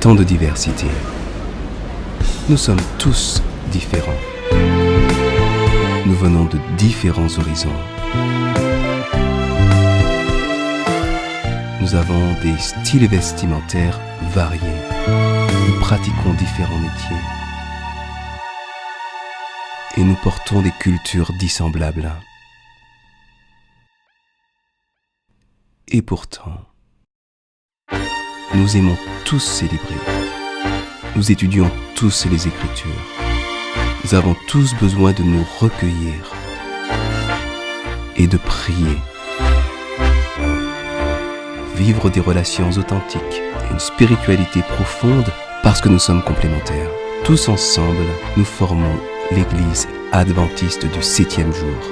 tant de diversité. Nous sommes tous différents. Nous venons de différents horizons. Nous avons des styles vestimentaires variés. Nous pratiquons différents métiers. Et nous portons des cultures dissemblables. Et pourtant, nous aimons tous célébrer. Nous étudions tous les Écritures. Nous avons tous besoin de nous recueillir et de prier. Vivre des relations authentiques et une spiritualité profonde parce que nous sommes complémentaires. Tous ensemble, nous formons l'Église adventiste du 7e jour.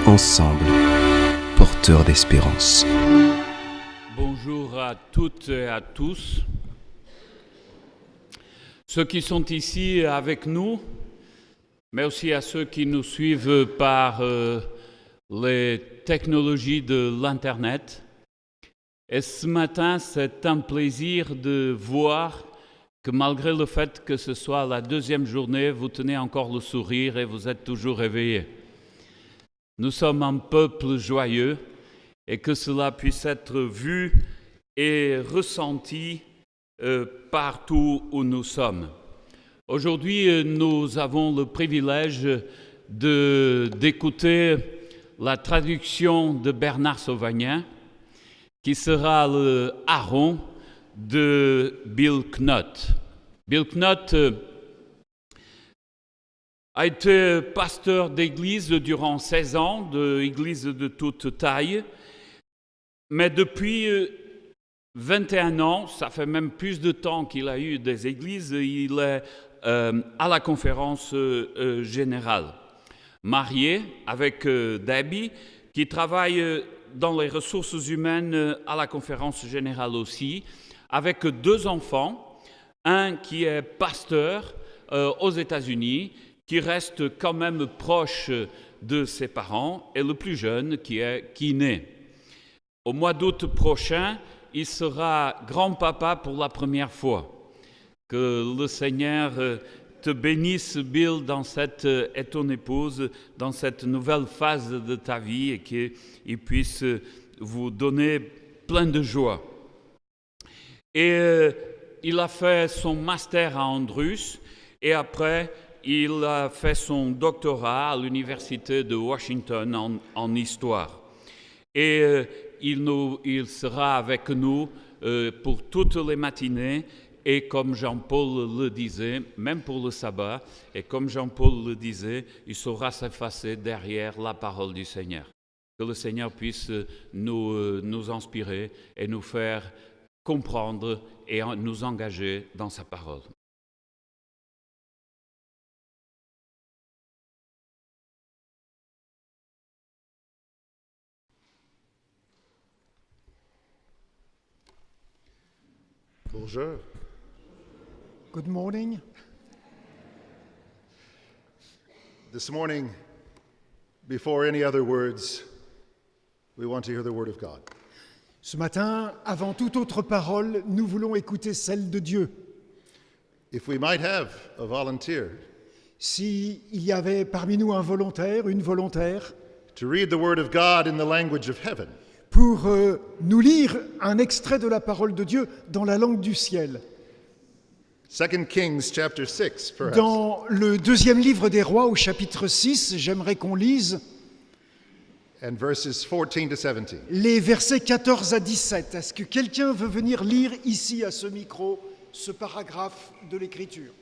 Ensemble, porteurs d'espérance. Bonjour à toutes et à tous. Ceux qui sont ici avec nous, mais aussi à ceux qui nous suivent par les technologies de l'Internet. Et ce matin, c'est un plaisir de voir que malgré le fait que ce soit la deuxième journée, vous tenez encore le sourire et vous êtes toujours réveillés. Nous sommes un peuple joyeux et que cela puisse être vu et ressenti partout où nous sommes. Aujourd'hui, nous avons le privilège d'écouter la traduction de Bernard Sauvagnat, qui sera le Aaron de Bill Knott. Bill Knott a été pasteur d'église durant 16 ans, d'église de toute taille, mais depuis 21 ans, ça fait même plus de temps qu'il a eu des églises, il est à la conférence générale. Marié avec Debbie, qui travaille dans les ressources humaines à la conférence générale aussi, avec 2 enfants, un qui est pasteur aux États-Unis, qui reste quand même proche de ses parents, et le plus jeune qui est kiné. Au mois d'août prochain, il sera grand-papa pour la première fois. Que le Seigneur te bénisse, Bill, et ton épouse, dans cette nouvelle phase de ta vie et qu'il puisse vous donner plein de joie. Et il a fait son master à Andrews et après, il a fait son doctorat à l'Université de Washington en histoire. Et il sera avec nous pour toutes les matinées. Et comme Jean-Paul le disait, même pour le sabbat, et comme Jean-Paul le disait, il saura s'effacer derrière la parole du Seigneur. Que le Seigneur puisse nous inspirer et nous faire comprendre et nous engager dans sa parole. Bonjour. Good morning. This morning, before any other words, we want to hear the word of God. Ce matin, avant toute autre parole, nous voulons écouter celle de Dieu. If we might have a volunteer S'il y avait parmi nous un volontaire, une volontaire, to read the word of God in the language of heaven, pour nous lire un extrait de la parole de Dieu dans la langue du ciel. 2 Kings chapter 6, perhaps. Dans le 2e livre des Rois, au chapitre 6, j'aimerais qu'on lise And verses 14 to 17. les versets 14 à 17. Est-ce que quelqu'un veut venir lire ici à ce micro ce paragraphe de l'Écriture ?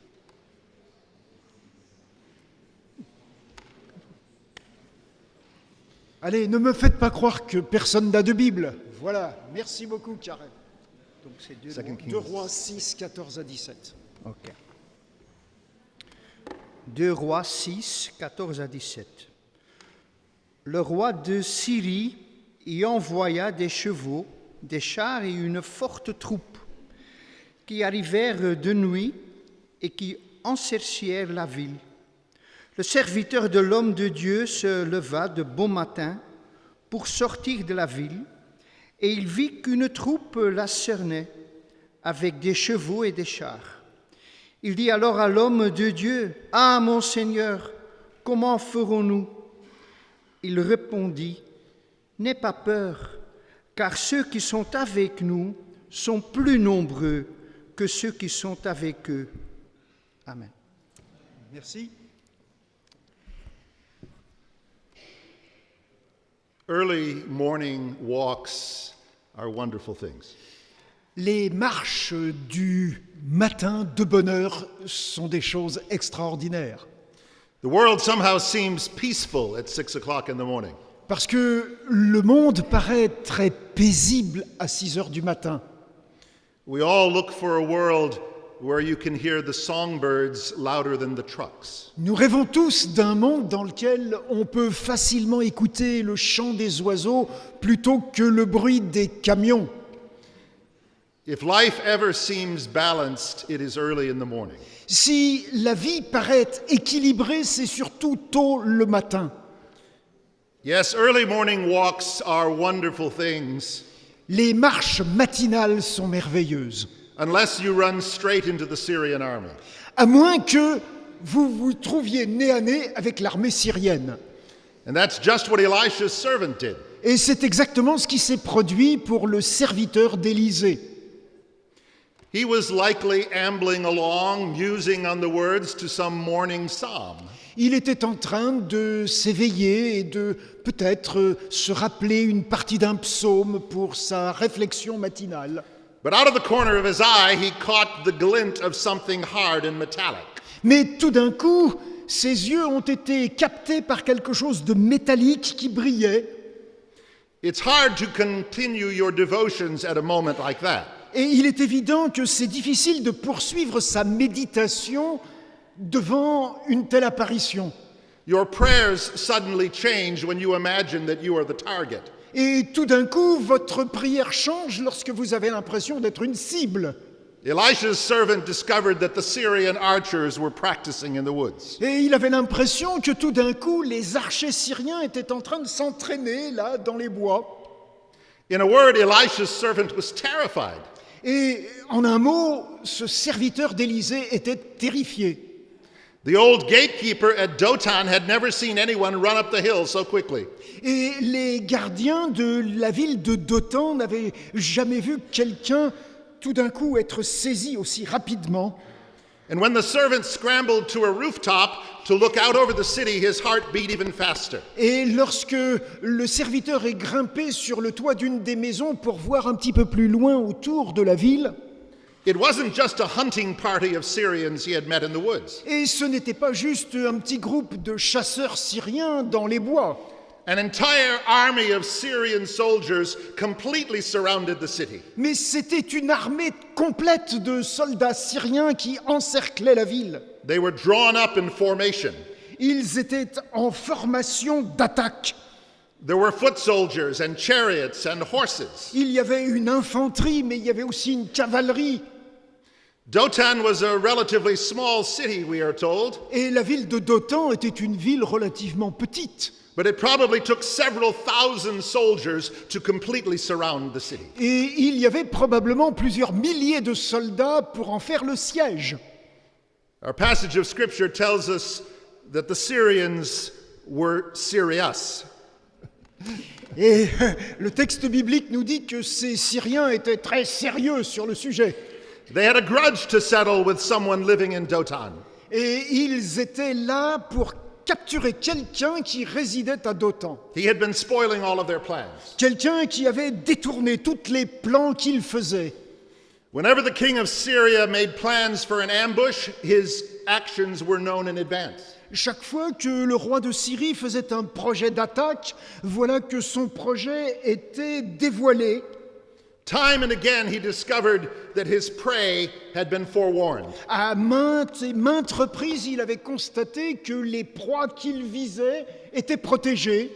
Allez, ne me faites pas croire que personne n'a de Bible. Voilà, merci beaucoup, Karen. Donc c'est 2 Rois 6, 14 à 17. Ok. 2 Rois 6, 14 à 17. Le roi de Syrie y envoya des chevaux, des chars et une forte troupe qui arrivèrent de nuit et qui encerclèrent la ville. Le serviteur de l'homme de Dieu se leva de bon matin pour sortir de la ville Et il vit qu'une troupe la cernait, avec des chevaux et des chars. Il dit alors à l'homme de Dieu, « Ah, mon Seigneur, comment ferons-nous » Il répondit, « N'aie pas peur, car ceux qui sont avec nous sont plus nombreux que ceux qui sont avec eux. » Amen. Merci. Early morning walks are wonderful things. Les marches du matin de bonne heure sont des choses extraordinaires. The world somehow seems peaceful at 6 o'clock in the morning. Parce que le monde paraît très paisible à 6 heures du matin. We all look for a world where you can hear the songbirds louder than the trucks. Nous rêvons tous d'un monde dans lequel on peut facilement écouter le chant des oiseaux plutôt que le bruit des camions. If life ever seems balanced, it is early in the morning. Si la vie paraît équilibrée, c'est surtout tôt le matin. Yes, early morning walks are wonderful things, Les marches matinales sont merveilleuses, unless you run straight into the Syrian army. à moins que vous vous trouviez nez à nez avec l'armée syrienne. And that's just what Elisha's servant did. Et c'est exactement ce qui s'est produit pour le serviteur d'Élisée. He was likely ambling along, musing on the words to some morning psalm. Il était en train de s'éveiller et de peut-être se rappeler une partie d'un psaume pour sa réflexion matinale. But out of the corner of his eye, he caught the glint of something hard and metallic. Mais tout d'un coup, ses yeux ont été captés par quelque chose de métallique qui brillait. It's hard to continue your devotions at a moment like that. Et il est évident que c'est difficile de poursuivre sa méditation devant une telle apparition. Your prayers suddenly change when you imagine that you are the target. Et tout d'un coup, votre prière change lorsque vous avez l'impression d'être une cible. Elisha's servant discovered that the Syrian archers were practicing in the woods. Et il avait l'impression que tout d'un coup, les archers syriens étaient en train de s'entraîner là, dans les bois. In a word, Elisha's servant was terrified. Et en un mot, ce serviteur d'Élisée était terrifié. The old gatekeeper at Dotan had never seen anyone run up the hill so quickly. Et les gardiens de la ville de Dothan n'avaient jamais vu quelqu'un tout d'un coup être saisi aussi rapidement. And when the servant scrambled to a rooftop to look out over the city, his heart beat even faster. Et lorsque le serviteur est grimpé sur le toit d'une des maisons pour voir un petit peu plus loin autour de la ville, It wasn't just a hunting party of Syrians he had met in the woods. et ce n'était pas juste un petit groupe de chasseurs syriens dans les bois. An entire army of Syrian soldiers completely surrounded the city. Mais c'était une armée complète de soldats syriens qui encerclaient la ville. They were drawn up in formation. Ils étaient en formation d'attaque. There were foot soldiers and chariots and horses. Il y avait une infanterie, mais il y avait aussi une cavalerie. Dotan was a relatively small city, we are told, Et la ville de Dothan était une ville relativement petite. but it probably took several thousand soldiers to completely surround the city. Et il y avait probablement plusieurs milliers de soldats pour en faire le siège. Our passage of scripture tells us that the Syrians were serious. Et le texte biblique nous dit que ces Syriens étaient très sérieux sur le sujet. They had a grudge to settle with someone living in Dotan. Et ils étaient là pour capturer quelqu'un qui résidait à Dothan. He had been spoiling all of their plans. Quelqu'un qui avait détourné tous les plans qu'ils faisaient. Whenever the king of Syria made plans for an ambush, his actions were known in advance. Chaque fois que le roi de Syrie faisait un projet d'attaque, voilà que son projet était dévoilé. Time and again, he discovered that his prey had been forewarned. À maintes et maintes reprises, il avait constaté que les proies qu'il visait étaient protégées.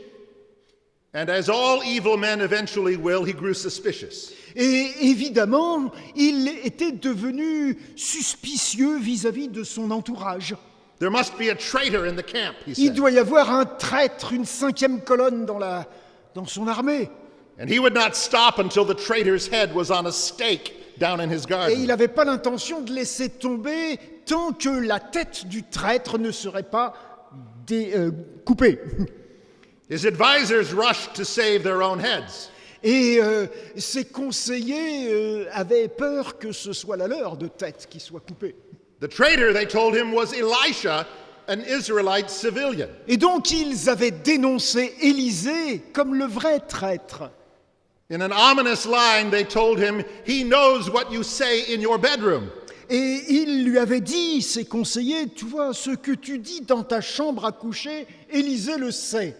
And as all evil men eventually will, he grew suspicious. Et évidemment, il était devenu suspicieux vis-à-vis de son entourage. There must be a traitor in the camp, he Il said. doit y avoir un traître, une cinquième colonne dans son armée. And he would not stop until the traitor's head was on a stake down in his Et garden. il n'avait pas l'intention de laisser tomber tant que la tête du traître ne serait pas coupée. His advisors rushed to save their own heads. Et ses conseillers avaient peur que ce soit la leur de tête qui soit coupée. The traitor, they told him, was Elisha, an Israelite civilian. Et donc ils avaient dénoncé Élisée comme le vrai traître. In an ominous line, they told him, he knows what you say in your bedroom. Et il lui avait dit, ses conseillers, tu vois, ce que tu dis dans ta chambre à coucher, Élisée le sait.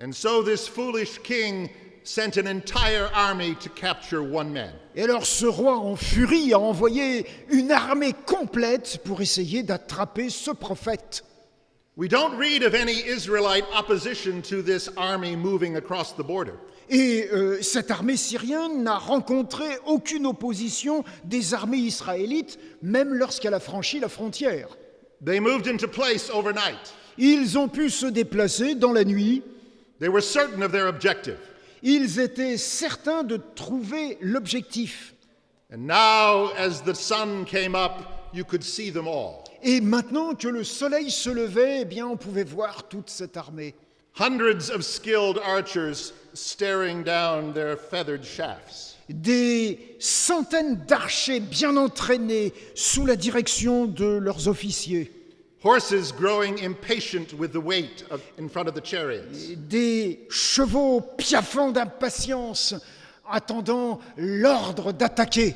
And so this foolish king sent an entire army to capture one man. Et alors ce roi en furie a envoyé une armée complète pour essayer d'attraper ce prophète. We don't read of any Israelite opposition to this army moving across the border. Et cette armée syrienne n'a rencontré aucune opposition des armées israélites, même lorsqu'elle a franchi la frontière. They moved into place overnight. Ils ont pu se déplacer dans la nuit. They were certain of their objective. Ils étaient certains de trouver l'objectif. And now, as the sun came up, you could see them all. Et maintenant que le soleil se levait, eh bien, on pouvait voir toute cette armée. Hundreds of skilled archers staring down their feathered shafts. Des centaines d'archers bien entraînés sous la direction de leurs officiers. Horses growing impatient with the weight in front of the chariots. Des chevaux piaffant d'impatience, attendant l'ordre d'attaquer.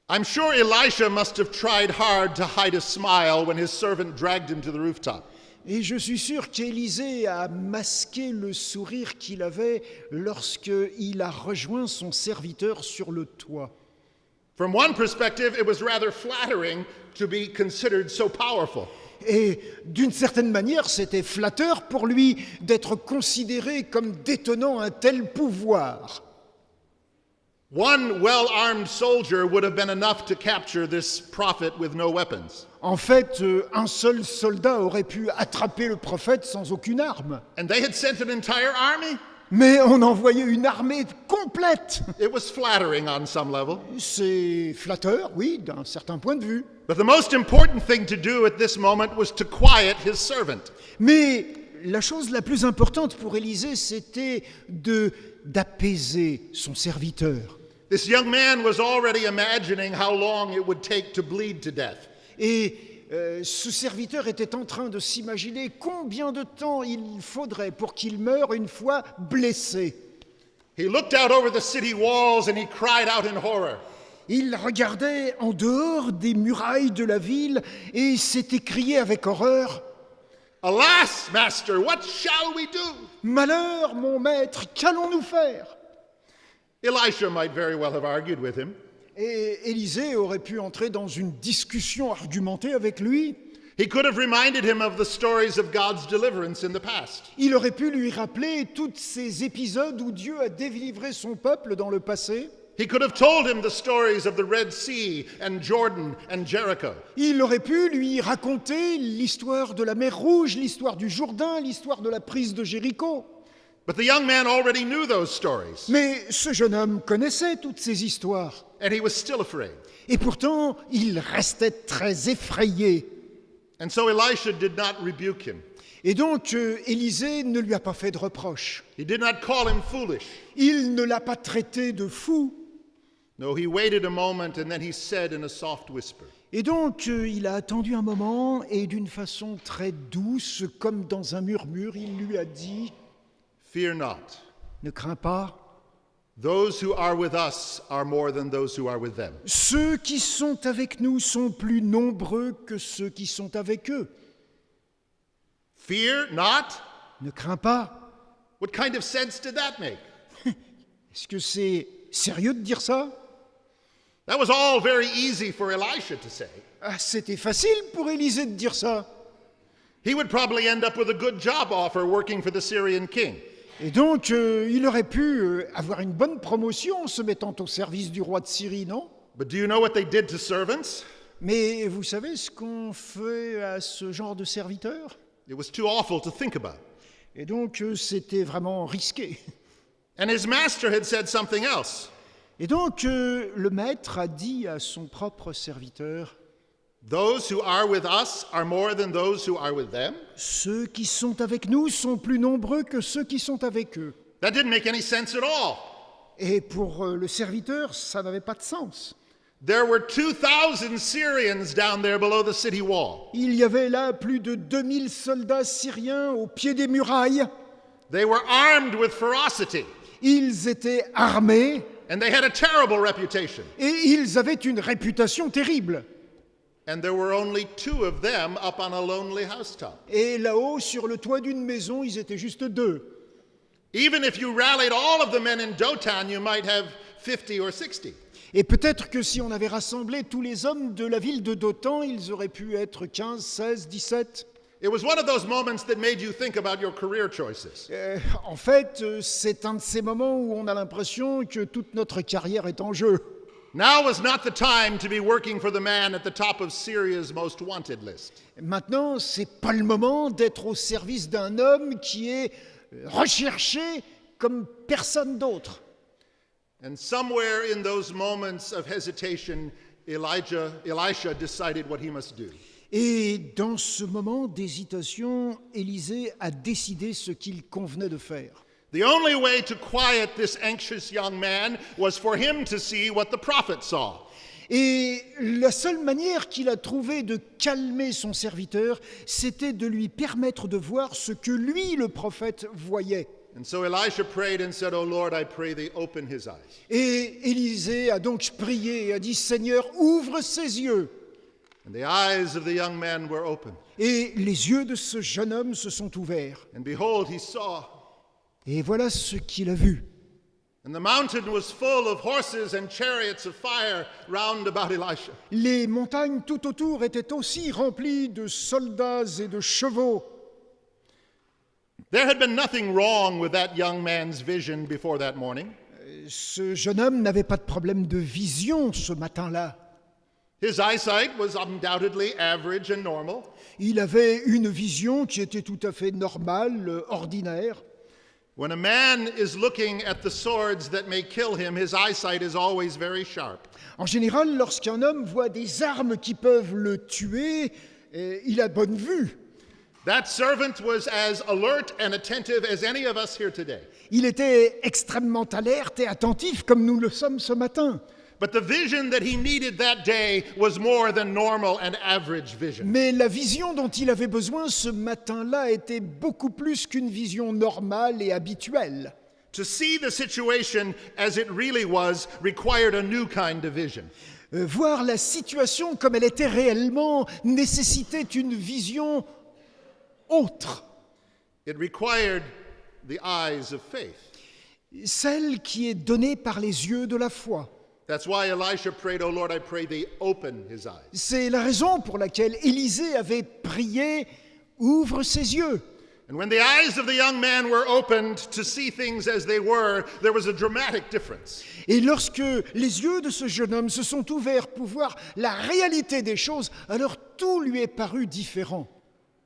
I'm sure Elisha must have tried hard to hide a smile when his servant dragged him to the rooftop. Et je suis sûr qu'Élisée a masqué le sourire qu'il avait lorsqu'il a rejoint son serviteur sur le toit. From one perspective, it was rather flattering to be considered so powerful. Et d'une certaine manière, c'était flatteur pour lui d'être considéré comme détenant un tel pouvoir. One well-armed soldier would have been enough to capture this prophet with no weapons. En fait, un seul soldat aurait pu attraper le prophète sans aucune arme. And they had sent an entire army? Mais on envoyait une armée complète. It was flattering on some level. C'est flatteur, oui, d'un certain point de vue. But the most important thing to do at this moment was to quiet his servant. Mais la chose la plus importante pour Élisée, c'était d'apaiser son serviteur. This young man was already imagining how long it would take to bleed to death. Et ce serviteur était en train de s'imaginer combien de temps il faudrait pour qu'il meure une fois blessé. He looked out over the city walls and he cried out in horror. Il regardait en dehors des murailles de la ville et s'était crié avec horreur. Alas, master, what shall we do? Malheur, mon maître, qu'allons-nous faire? Elisha might very well have argued with him. Et Élisée aurait pu entrer dans une discussion argumentée avec lui. He could have reminded him of the stories of God's deliverance in the past. Il aurait pu lui rappeler tous ces épisodes où Dieu a délivré son peuple dans le passé. He could have told him the stories of the Red Sea and Jordan and Jericho. Il aurait pu lui raconter l'histoire de la mer Rouge, l'histoire du Jourdain, l'histoire de la prise de Jéricho. But the young man already knew those stories, Mais ce jeune homme connaissait toutes ces histoires. and he was still afraid. Et pourtant, il restait très effrayé. And so Elisha did not rebuke him. Et donc, Élisée ne lui a pas fait de reproche. He did not call him foolish. Il ne l'a pas traité de fou. No, he waited a moment and then he said in a soft whisper, Et donc, il a attendu un moment et d'une façon très douce, comme dans un murmure, il lui a dit « "Fear not. Ne crains pas, Those who are with us are more than those who are with them." ceux qui sont avec nous sont plus nombreux que ceux qui sont avec eux. Fear not? Ne crains pas. What kind of sense did that make? Est-ce que c'est sérieux de dire ça? That was all very easy for Elisha to say. Ah, c'était facile pour Élisée de dire ça. He would probably end up with a good job offer working for the Syrian king. Et donc, il aurait pu avoir une bonne promotion en se mettant au service du roi de Syrie, non? But do you know what they did to servants? Mais vous savez ce qu'on fait à ce genre de serviteurs? It was too awful to think about. Et donc, c'était vraiment risqué. And his master had said something else. Et donc, le maître a dit à son propre serviteur, Those who are with us are more than those who are with them. ceux qui sont avec nous sont plus nombreux que ceux qui sont avec eux. That didn't make any sense at all. Et pour le serviteur, ça n'avait pas de sens. There were 2,000 Syrians down there below the city wall. Il y avait là plus de 2000 soldats syriens au pied des murailles. They were armed with ferocity, Ils étaient armés and they had a terrible reputation. et ils avaient une réputation terrible. And there were only 2 of them up on a lonely housetop. Et là-haut, sur le toit d'une maison, ils étaient juste 2. Even if you rallied all of the men in Dotan, you might have 50 or 60. Et peut-être que si on avait rassemblé tous les hommes de la ville de Dothan, ils auraient pu être 15, 16, 17. It was one of those moments that made you think about your career choices. En fait, c'est un de ces moments où on a l'impression que toute notre carrière est en jeu. Now was not the time to be working for the man at the top of Syria's most wanted list. Maintenant, c'est pas le moment d'être au service d'un homme qui est recherché comme personne d'autre. And somewhere in those moments of hesitation, Elisha decided what he must do. Et dans ce moment d'hésitation, Élisée a décidé ce qu'il convenait de faire. The only way to quiet this anxious young man was for him to see what the prophet saw. Et la seule manière qu'il a trouvé de calmer son serviteur, c'était de lui permettre de voir ce que lui, le prophète, voyait. And so Elisha prayed and said, "Oh Lord, I pray thee open his eyes." Et Élisée a donc prié et a dit, Seigneur, ouvre ses yeux. And the eyes of the young man were open. Et les yeux de ce jeune homme se sont ouverts. And behold, he saw. Et voilà ce qu'il a vu. And the mountain was full of horses and chariots of fire round about Elisha. Les montagnes tout autour étaient aussi remplies de soldats et de chevaux. There had been nothing wrong with that young man's vision before that morning. Ce jeune homme n'avait pas de problème de vision ce matin-là. His eyesight was undoubtedly average and normal. Il avait une vision qui était tout à fait normale, ordinaire. When a man is looking at the swords that may kill him, his eyesight is always very sharp. En général, lorsqu'un homme voit des armes qui peuvent le tuer, il a bonne vue. That servant was as alert and attentive as any of us here today. Il était extrêmement alerte et attentif comme nous le sommes ce matin. But the vision that he needed that day was more than normal and average vision. Mais la vision dont il avait besoin ce matin-là était beaucoup plus qu'une vision normale et habituelle. To see the situation as it really was required a new kind of vision. Voir la situation comme elle était réellement nécessitait une vision autre. It required the eyes of faith. Celle qui est donnée par les yeux de la foi. That's why Elisha prayed, "Oh Lord, I pray thee open his eyes." C'est la raison pour laquelle Élisée avait prié « Ouvre ses yeux ». And when the eyes of the young man were opened to see things as they were, there was a dramatic difference. Et lorsque les yeux de ce jeune homme se sont ouverts pour voir la réalité des choses, alors tout lui est paru différent.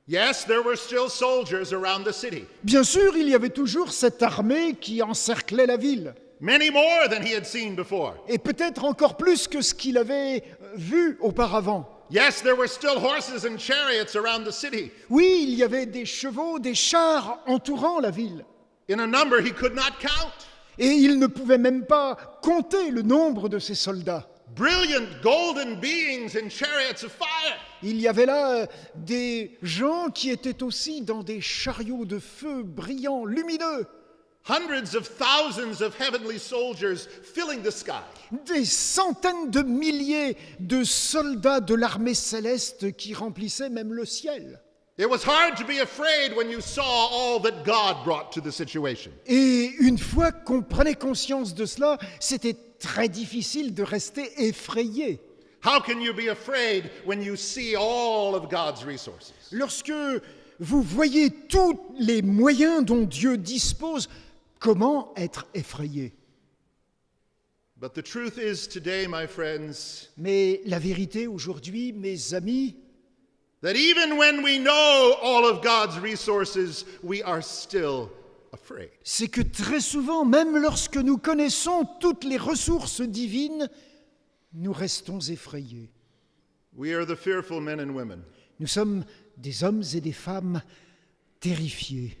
Yes, there were still soldiers around the city. Bien sûr, il y avait toujours cette armée qui encerclait la ville. Many more than he had seen before. Et peut-être encore plus que ce qu'il avait vu auparavant. Yes, there were still horses and chariots around the city. Oui, il y avait des chevaux, des chars entourant la ville. In a number he could not count. Et il ne pouvait même pas compter le nombre de ces soldats. Brilliant golden beings in chariots of fire. Il y avait là des gens qui étaient aussi dans des chariots de feu brillants, lumineux. Hundreds of thousands of heavenly soldiers filling the sky. Des centaines de milliers de soldats de l'armée céleste qui remplissaient même le ciel. It was hard to be afraid when you saw all that God brought to the situation. Et une fois qu'on prenait conscience de cela, c'était très difficile de rester effrayé. How can you be afraid when you see all of God's resources? Lorsque vous voyez tous les moyens dont Dieu dispose, comment être effrayé? But the truth is today, my friends, Mais la vérité aujourd'hui, mes amis, that even when we know all of God's resources, we are still afraid. c'est que très souvent, même lorsque nous connaissons toutes les ressources divines, nous restons effrayés. We are the fearful men and women. Nous sommes des hommes et des femmes terrifiés.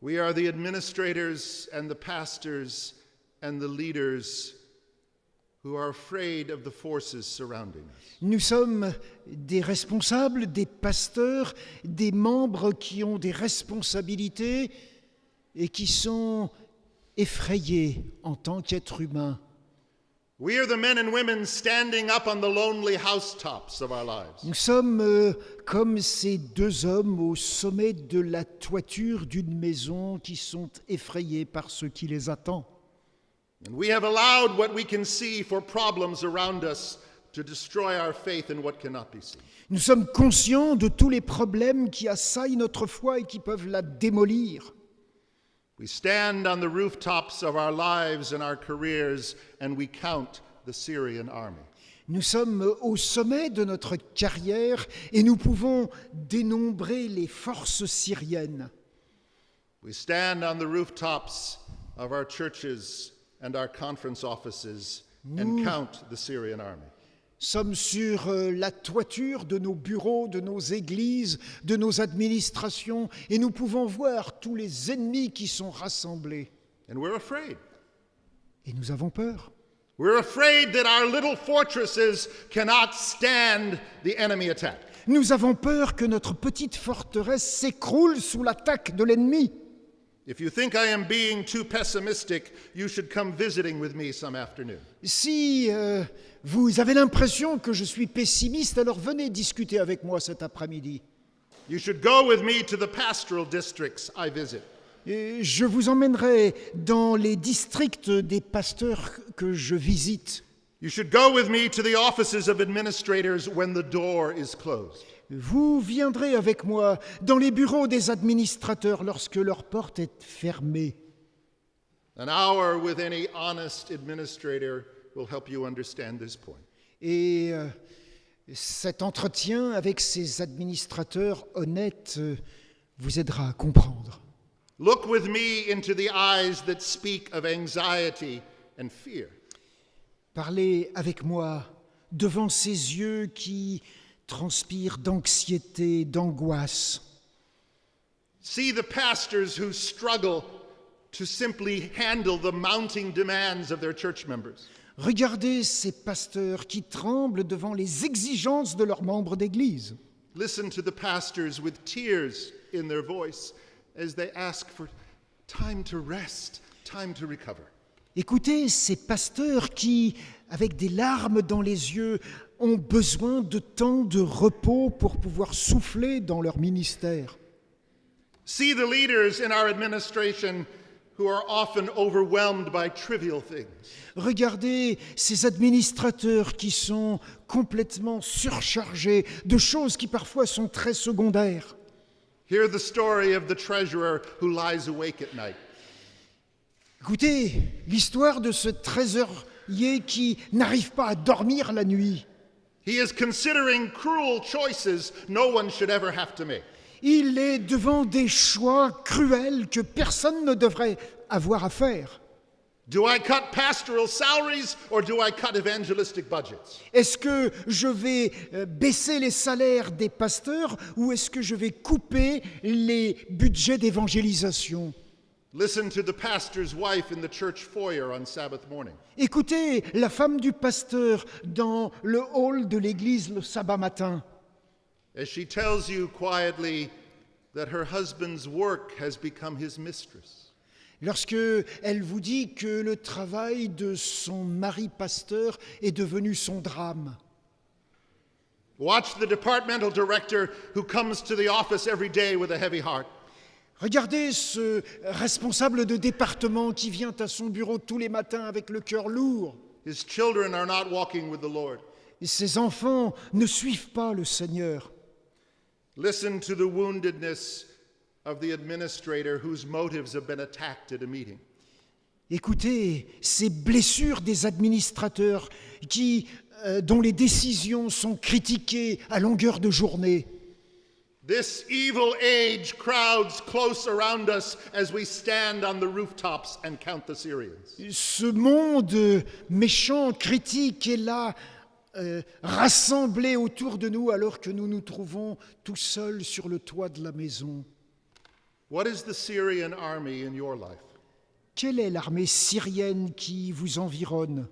We are the administrators and the pastors and the leaders who are afraid of the forces surrounding us. Nous sommes des responsables, des pasteurs, des membres qui ont des responsabilités et qui sont effrayés en tant qu'êtres humains. We are the men and women standing up on the lonely housetops of our lives. Nous sommes comme ces deux hommes au sommet de la toiture d'une maison qui sont effrayés par ce qui les attend. And we have allowed what we can see for problems around us to destroy our faith in what cannot be seen. Nous sommes conscients de tous les problèmes qui assaillent notre foi et qui peuvent la démolir. We stand on the rooftops of our lives and our careers and we count the Syrian army. Nous sommes au sommet de notre carrière et nous pouvons dénombrer les forces syriennes. We stand on the rooftops of our churches and our conference offices and count the Syrian army. Sommes sur la toiture de nos bureaux, de nos églises, de nos administrations, et nous pouvons voir tous les ennemis qui sont rassemblés. And we're afraid. Et nous avons peur. We're afraid that our little fortresses cannot stand the enemy attack. Nous avons peur que notre petite forteresse s'écroule sous l'attaque de l'ennemi. If you think I am being too pessimistic, you should come visiting with me some afternoon. Si vous avez l'impression que je suis pessimiste, alors venez discuter avec moi cet après-midi. You should go with me to the pastoral districts I visit. Et je vous emmènerai dans les districts des pasteurs que je visite. You should go with me to the offices of administrators when the door is closed. Vous viendrez avec moi dans les bureaux des administrateurs lorsque leur porte est fermée. An hour with any honest administrator will help you understand this point. Et cet entretien avec ces administrateurs honnêtes vous aidera à comprendre. Look with me into the eyes that speak of anxiety and fear. Parlez avec moi devant ces yeux qui transpirent d'anxiété, d'angoisse. See the pastors who struggle to simply handle the mounting demands of their church members. Regardez ces pasteurs qui tremblent devant les exigences de leurs membres d'Église. Listen to the pastors with tears in their voice as they ask for time to rest, time to recover. Écoutez ces pasteurs qui, avec des larmes dans les yeux, ont besoin de temps de repos pour pouvoir souffler dans leur ministère. See the leaders in our administration who are often overwhelmed by trivial things. Regardez ces administrateurs qui sont complètement surchargés de choses qui parfois sont très secondaires. Hear the story of the treasurer who lies awake at night. Écoutez l'histoire de ce trésorier qui n'arrive pas à dormir la nuit. He is considering cruel choices no one should ever have to make. Il est devant des choix cruels que personne ne devrait avoir à faire. Do I cut pastoral salaries or do I cut evangelistic budgets? Est-ce que je vais baisser les salaires des pasteurs ou est-ce que je vais couper les budgets d'évangélisation? Listen to the pastor's wife in the church foyer on Sabbath morning. Écoutez la femme du pasteur dans le hall de l'église le sabbat matin. As she tells you quietly that her husband's work has become his mistress. Lorsque elle vous dit que le travail de son mari pasteur est devenu son drame. Watch the departmental director who comes to the office every day with a heavy heart. Regardez ce responsable de département qui vient à son bureau tous les matins avec le cœur lourd. His children are not walking with the Lord. Et ses enfants ne suivent pas le Seigneur. Listen to the woundedness of the administrator whose motives have been attacked at a meeting. Écoutez ces blessures des administrateurs dont les décisions sont critiquées à longueur de journée. This evil age crowds close around us as we stand on the rooftops and count the Syrians. Ce monde méchant, critique est là, rassemblé autour de nous alors que nous nous trouvons tout seuls sur le toit de la maison. What is the Syrian army in your life? Quelle est l'armée syrienne qui vous environne?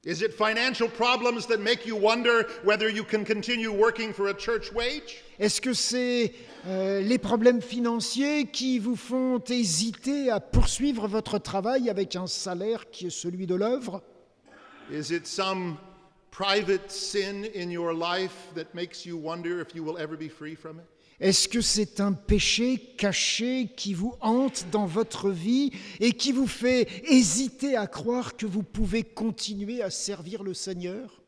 Is it financial problems that make you wonder whether you can continue working for a church wage? Est-ce que c'est les problèmes financiers qui vous font hésiter à poursuivre votre travail avec un salaire qui est celui de l'œuvre? Is it some private sin in your life that makes you wonder if you will ever be free from it? Est-ce que c'est un péché caché qui vous hante dans votre vie et qui vous fait hésiter à croire que vous pouvez continuer à servir le Seigneur?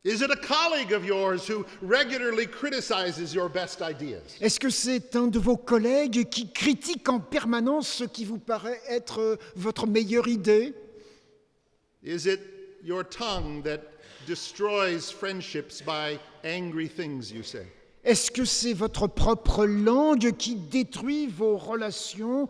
Is it a colleague of yours who regularly criticizes your best ideas? Est-ce que c'est un de vos collègues qui critique en permanence ce qui vous paraît être votre meilleure idée? Is it your tongue that destroys friendships by angry things you say? Est-ce que c'est votre propre langue qui détruit vos relations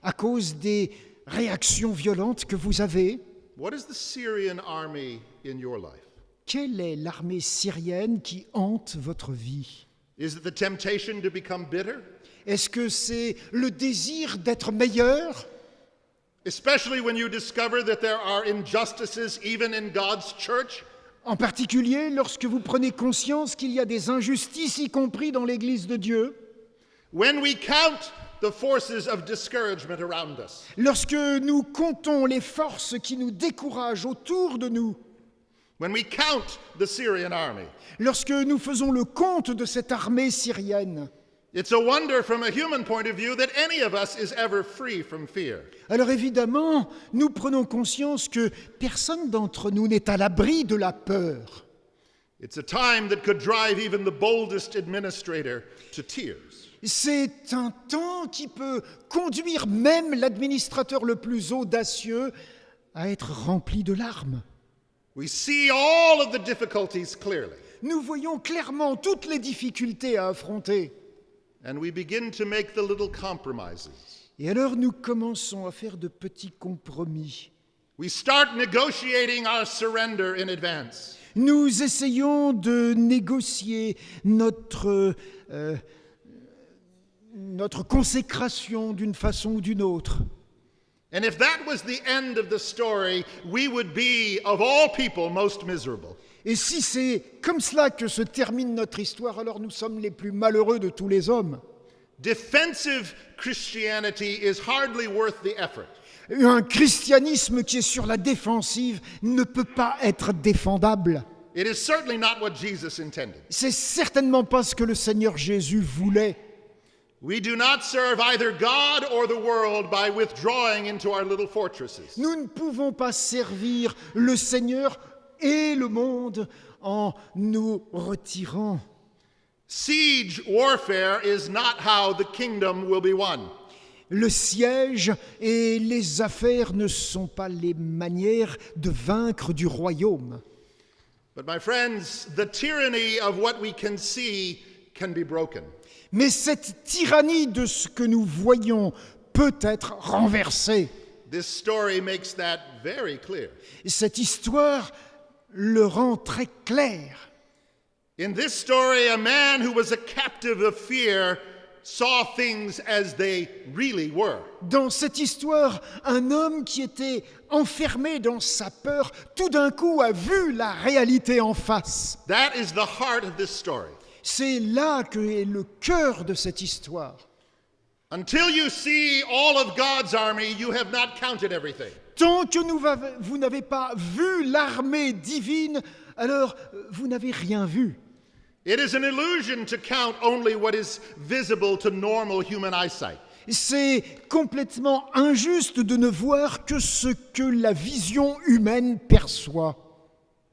à cause des réactions violentes que vous avez? What is the Syrian army in your life? Quelle est l'armée syrienne qui hante votre vie? Is it the temptation to become bitter? Est-ce que c'est le désir d'être meilleur? Especially when you discover that there are injustices even in God's church? En particulier lorsque vous prenez conscience qu'il y a des injustices, y compris dans l'Église de Dieu. When we count the forces of discouragement around us? Lorsque nous comptons les forces qui nous découragent autour de nous. When we count the Syrian army? Lorsque nous faisons le compte de cette armée syrienne. It's a wonder from a human point of view that any of us is ever free from fear. Alors évidemment, nous prenons conscience que personne d'entre nous n'est à l'abri de la peur. It's a time that could drive even the boldest administrator to tears. C'est un temps qui peut conduire même l'administrateur le plus audacieux à être rempli de larmes. We see all of the difficulties clearly. Nous voyons clairement toutes les difficultés à affronter. And we begin to make the little compromises. Et alors nous commençons à faire de petits compromis. We start negotiating our surrender in advance. Nous essayons de négocier notre consécration d'une façon ou d'une autre. And if that was the end of the story, we would be, of all people, most miserable. Et si c'est comme cela que se termine notre histoire, alors nous sommes les plus malheureux de tous les hommes. Defensive Christianity is hardly worth the effort. Un christianisme qui est sur la défensive ne peut pas être défendable. It is certainly not what Jesus intended. C'est certainement pas ce que le Seigneur Jésus voulait. We do not serve either God or the world by withdrawing into our little fortresses. Nous ne pouvons pas servir le Seigneur et le monde en nous retirant. Siege warfare is not how the kingdom will be won. Le siège et les affaires ne sont pas les manières de vaincre du royaume. But my friends, the tyranny of what we can see can be broken. Mais cette tyrannie de ce que nous voyons peut être renversée. This story makes that very clear. Cette histoire le rend très clair. In this story, a man who was a captive of fear saw things as they really were. Dans cette histoire, un homme qui était enfermé dans sa peur, tout d'un coup a vu la réalité en face. That is the heart of this story. C'est là qu'est le cœur de cette histoire. Until you see all of God's army, you have not counted everything. Tant que vous n'avez pas vu l'armée divine, alors vous n'avez rien vu. It is an illusion to count only what is visible to normal human eyesight. C'est complètement injuste de ne voir que ce que la vision humaine perçoit.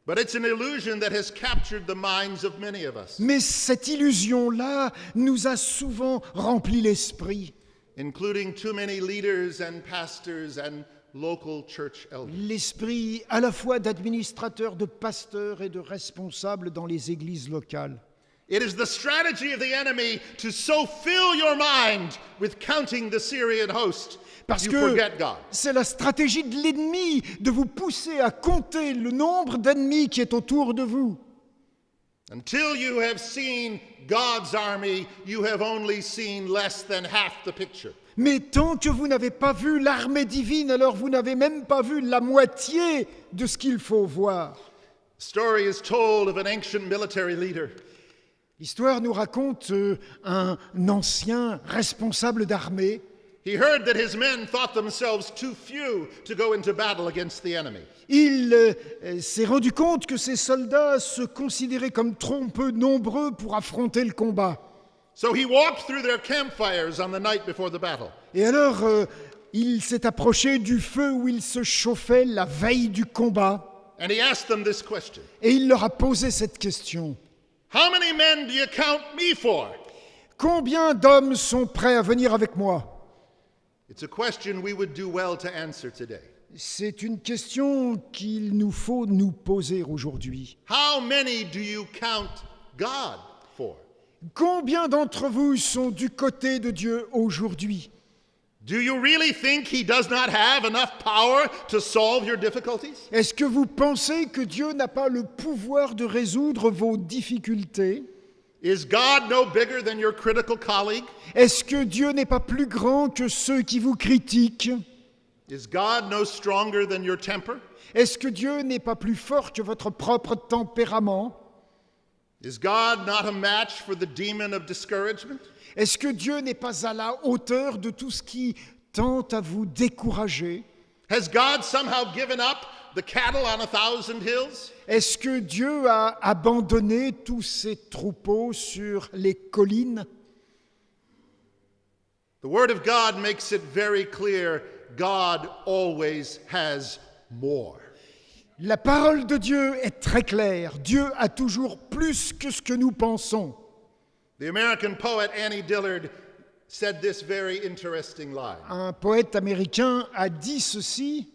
But it's an illusion that has captured the minds of many of us, Mais cette illusion-là nous a souvent rempli l'esprit. including too many leaders and pastors and local church elders. L'esprit à la fois d'administrateurs, de pasteurs et de responsables dans les églises locales. It is the strategy of the enemy to so fill your mind with counting the Syrian host, Parce you que forget God. c'est la stratégie de l'ennemi de vous pousser à compter le nombre d'ennemis qui est autour de vous. Until you have seen God's army, you have only seen less than half the picture. Mais tant que vous n'avez pas vu l'armée divine, alors vous n'avez même pas vu la moitié de ce qu'il faut voir. The story is told of an ancient military leader. L'histoire nous raconte un ancien responsable d'armée. He heard that his men thought themselves too few to go into battle against the enemy. Il s'est rendu compte que ses soldats se considéraient comme trop peu nombreux pour affronter le combat. So he walked through their campfires on the night before the battle. Et alors, il s'est approché du feu où il se chauffait la veille du combat. And he asked them this question. Et il leur a posé cette question. How many men do you count me for? Combien d'hommes sont prêts à venir avec moi? It's a question we would do well to answer today. C'est une question qu'il nous faut nous poser aujourd'hui. How many do you count God for? Combien d'entre vous sont du côté de Dieu aujourd'hui? Do you really think he does not have enough power to solve your difficulties? Est-ce que vous pensez que Dieu n'a pas le pouvoir de résoudre vos difficultés? Is God no bigger than your critical colleague? Est-ce que Dieu n'est pas plus grand que ceux qui vous critiquent? Is God no stronger than your temper? Est-ce que Dieu n'est pas plus fort que votre propre tempérament? Is God not a match for the demon of discouragement? Est-ce que Dieu n'est pas à la hauteur de tout ce qui tente à vous décourager? Has God somehow given up the cattle on 1,000 hills? Est-ce que Dieu a abandonné tous ses troupeaux sur les collines? The Word of God makes it very clear God always has more. La parole de Dieu est très claire. Dieu a toujours plus que ce que nous pensons. The American poet Annie Dillard said this very interesting line. Un poète américain a dit ceci.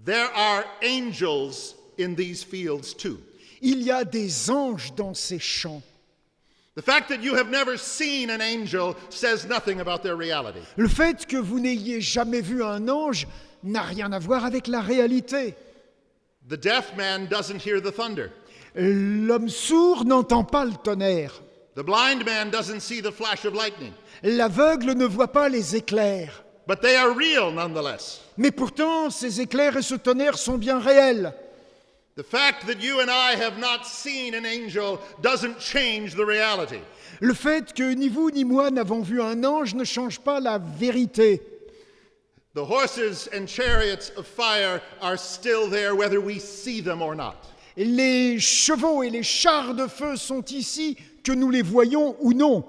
There are angels in these fields too. Il y a des anges dans ces champs. The fact that you have never seen an angel says nothing about their reality. Le fait que vous n'ayez jamais vu un ange n'a rien à voir avec la réalité. The deaf man doesn't hear the thunder. L'homme sourd n'entend pas le tonnerre. The blind man doesn't see the flash of lightning. L'aveugle ne voit pas les éclairs. But they are real nonetheless. Mais pourtant, ces éclairs et ce tonnerre sont bien réels. The fact that you and I have not seen an angel doesn't change the reality. Le fait que ni vous ni moi n'avons vu un ange ne change pas la vérité. The horses and chariots of fire are still there whether we see them or not. Les chevaux et les chars de feu sont ici, que nous les voyons ou non.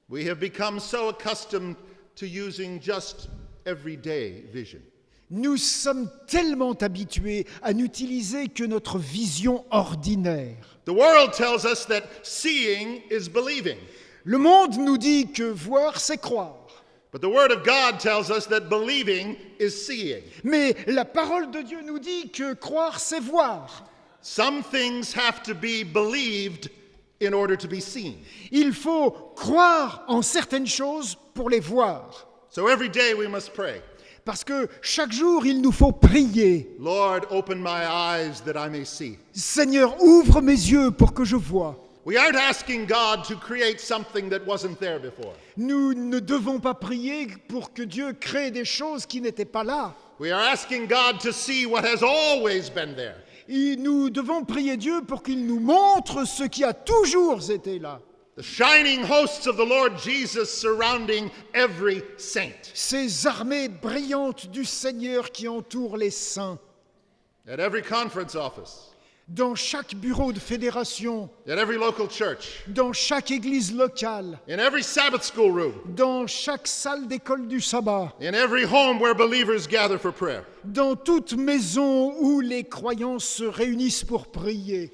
We have become so accustomed to using just everyday vision. Nous sommes tellement habitués à n'utiliser que notre vision ordinaire. The world tells us that seeing is believing. Le monde nous dit que voir, c'est croire. But the Word of God tells us that believing is seeing. Mais la parole de Dieu nous dit que croire, c'est voir. Some things have to be believed in order to be seen. Il faut croire en certaines choses pour les voir. So every day we must pray. Parce que chaque jour, il nous faut prier. Lord, open my eyes that I may see. Seigneur, ouvre mes yeux pour que je voie. We aren't asking God to create something that wasn't there before. Nous ne devons pas prier pour que Dieu crée des choses qui n'étaient pas là. We are asking God to see what has always been there. Et nous devons prier Dieu pour qu'il nous montre ce qui a toujours été là. The shining hosts of the Lord Jesus surrounding every saint. Ces armées brillantes du Seigneur qui entourent les saints. At every conference office. Dans chaque bureau de fédération. At every local church. Dans chaque église locale. In every Sabbath school room. Dans chaque salle d'école du sabbat. In every home where believers gather for prayer. Dans toute maison où les croyants se réunissent pour prier.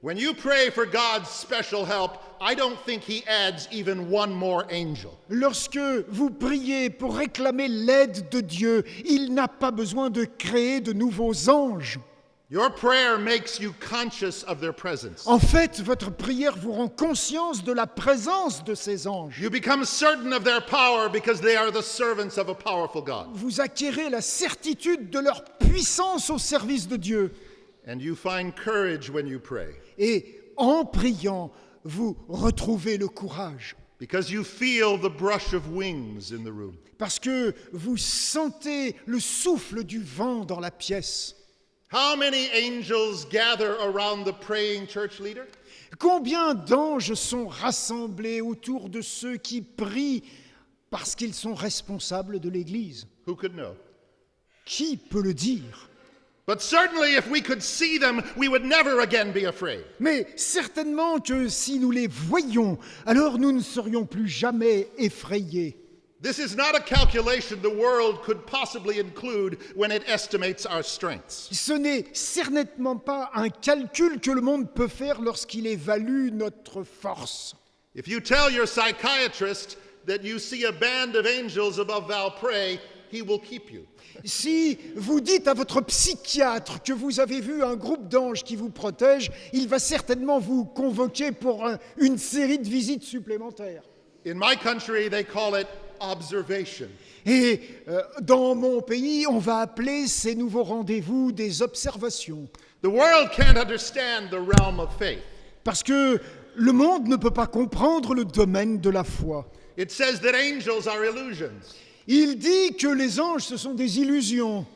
When you pray for God's special help, I don't think he adds even one more angel. Lorsque vous priez pour réclamer l'aide de Dieu, il n'a pas besoin de créer de nouveaux anges. Your prayer makes you conscious of their presence. En fait, votre prière vous rend conscience de la présence de ces anges. You become certain of their power because they are the servants of a powerful God. Vous acquérez la certitude de leur puissance au service de Dieu. And you find courage when you pray Et en priant, vous retrouvez le courage. because you feel the brush of wings in the room. Parce que vous sentez le souffle du vent dans la pièce. How many angels gather around the praying church leader? Combien d'anges sont rassemblés autour de ceux qui prient parce qu'ils sont responsables de l'Église? Who could know? Qui peut le dire? But certainly if we could see them, we would never again be afraid. Mais certainement que si nous les voyions, alors nous ne serions plus jamais effrayés. This is not a calculation the world could possibly include when it estimates our strengths. Ce n'est certainement pas un calcul que le monde peut faire lorsqu'il évalue notre force. If you tell your psychiatrist that you see a band of angels above Valprey, he will keep you. Si vous dites à votre psychiatre que vous avez vu un groupe d'anges qui vous protège, il va certainement vous convoquer pour une série de visites supplémentaires. In my country, they call it observation. Et dans mon pays, on va appeler ces nouveaux rendez-vous des observations. The world can't understand the realm of faith. Parce que le monde ne peut pas comprendre le domaine de la foi. It says that angels are illusions. Il dit que les anges, ce sont des illusions.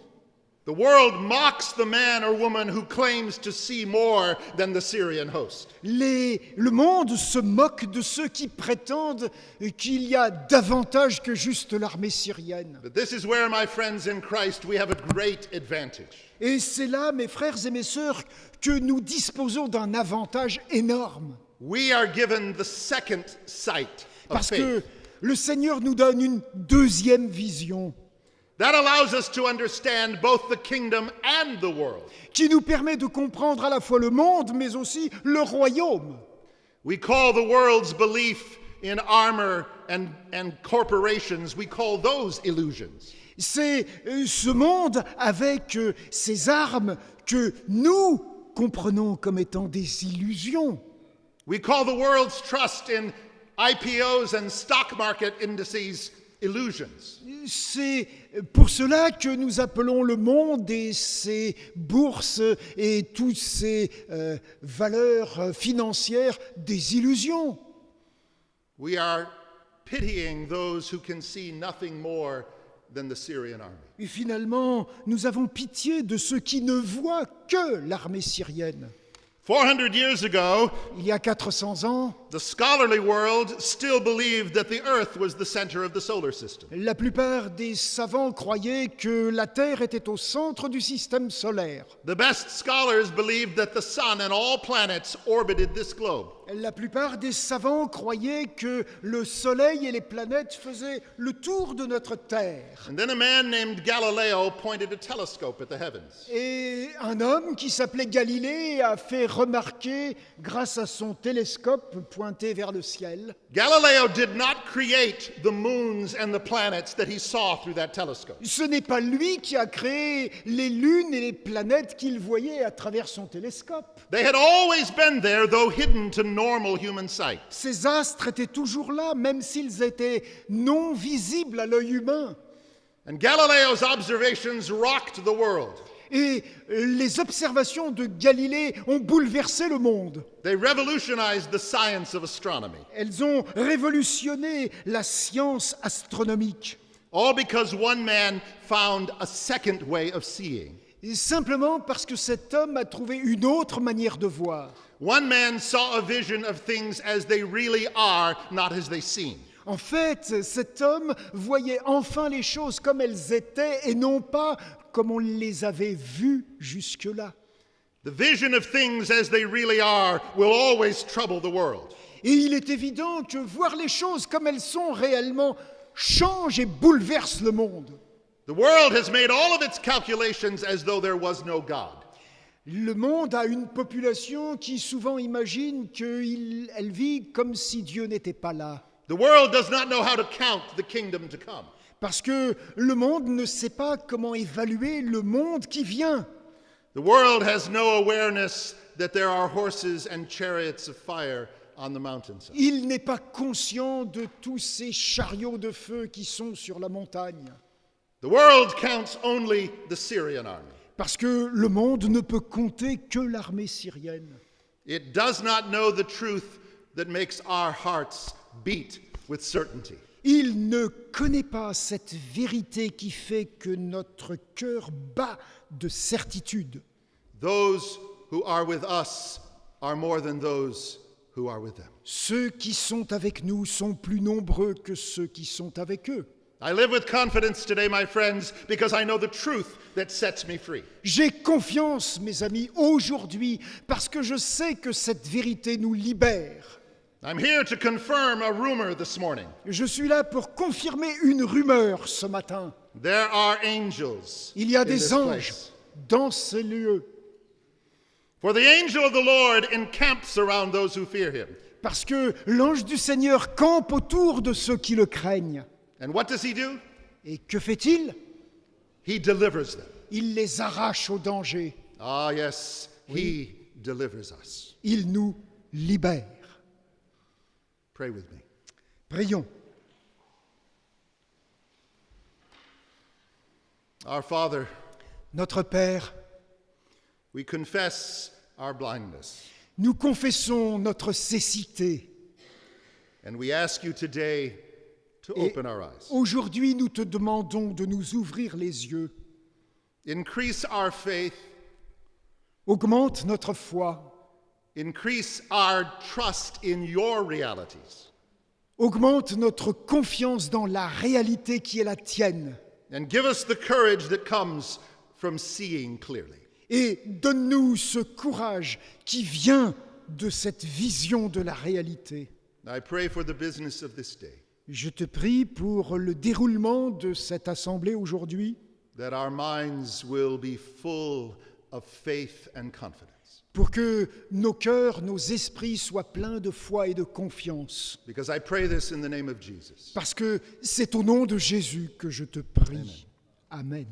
The world mocks the man or woman who claims to see more than the Syrian host. Le monde se moque de ceux qui prétendent qu'il y a davantage que juste l'armée syrienne. But this is where, my friends in Christ, we have a great advantage. Et c'est là, mes frères et mes sœurs, que nous disposons d'un avantage énorme. We are given the second sight of Parce faith. que le Seigneur nous donne une deuxième vision That allows us to understand both the kingdom and the world. qui nous permet de comprendre à la fois le monde, mais aussi le royaume. We call the world's belief in armor and corporations, we call those illusions. C'est ce monde avec ses armes que nous comprenons comme étant des illusions. We call the world's trust in IPOs and stock market indices illusions. C'est pour cela que nous appelons le monde et ses bourses et toutes ces valeurs financières des illusions. We are pitying those who can see nothing more than the Syrian army. Et finalement, nous avons pitié de ceux qui ne voient que l'armée syrienne. 400 years ago, Il y a 400 ans, the scholarly world still believed that the earth was the center of the solar system. la plupart des savants croyaient que la Terre était au centre du système solaire. The best scholars believed that the sun and all planets orbited this globe. La plupart des savants croyaient que le Soleil et les planètes faisaient le tour de notre Terre. And then a man named Galileo pointed a telescope at the heavens. Et un homme qui s'appelait Galilée a fait remarquer, grâce à son télescope pointé vers le ciel, Galileo did not create the moons and the planets that he saw through that telescope. ce n'est pas lui qui a créé les lunes et les planètes qu'il voyait à travers son télescope. They had always been there, though hidden to normal human sight. Ces astres étaient toujours là, même s'ils étaient non visibles à l'œil humain. And Galileo's observations rocked the world. Et les observations de Galilée ont bouleversé le monde. They revolutionized the science of astronomy, Elles ont révolutionné la science astronomique. all because one man found a second way of seeing. Et simplement parce que cet homme a trouvé une autre manière de voir. One man saw a vision of things as they really are, not as they seem. En fait, cet homme voyait enfin les choses comme elles étaient et non pas comme on les avait vues jusque-là. The vision of things as they really are will always trouble the world. Et il est évident que voir les choses comme elles sont réellement change et bouleverse le monde. The world has made all of its calculations as though there was no God. Le monde a une population qui souvent imagine qu'elle vit comme si Dieu n'était pas là. The world does not know how to count the kingdom to come. Parce que le monde ne sait pas comment évaluer le monde qui vient. The world has no awareness that there are horses and chariots of fire on the mountainside. Il n'est pas conscient de tous ces chariots de feu qui sont sur la montagne. The world counts only the Syrian army. Parce que le monde ne peut compter que l'armée syrienne. It does not know the truth that makes our hearts beat with certainty. Il ne connaît pas cette vérité qui fait que notre cœur bat de certitude. Those who are with us are more than those who are with them. Ceux qui sont avec nous sont plus nombreux que ceux qui sont avec eux. I live with confidence today, my friends, because I know the truth that sets me free. J'ai confiance, mes amis, aujourd'hui, parce que je sais que cette vérité nous libère. I'm here to confirm a rumor this morning. Je suis là pour confirmer une rumeur ce matin. There are angels Il y a in des this anges place. dans ces lieux, For the angel of the Lord encamps around those who fear him. parce que l'ange du Seigneur campe autour de ceux qui le craignent. And what does he do? Et que fait-il? He delivers them. Il les arrache au danger. Ah, yes, he delivers us. Il nous libère. Pray with me. Prions. Our Father, Notre Père, we confess our blindness, nous confessons notre cécité. and we ask you today to Et open our eyes. aujourd'hui, nous te demandons de nous ouvrir les yeux. Increase our faith, Augmente notre foi. increase our trust in your realities, Augmente notre confiance dans la réalité qui est la tienne. and give us the courage that comes from seeing clearly. Et donne-nous ce courage qui vient de cette vision de la réalité. I pray for the business of this day, Je te prie pour le déroulement de cette assemblée aujourd'hui, that our minds will be full of faith and confidence. pour que nos cœurs, nos esprits soient pleins de foi et de confiance. Because I pray this in the name of Jesus. Parce que c'est au nom de Jésus que je te prie. Amen.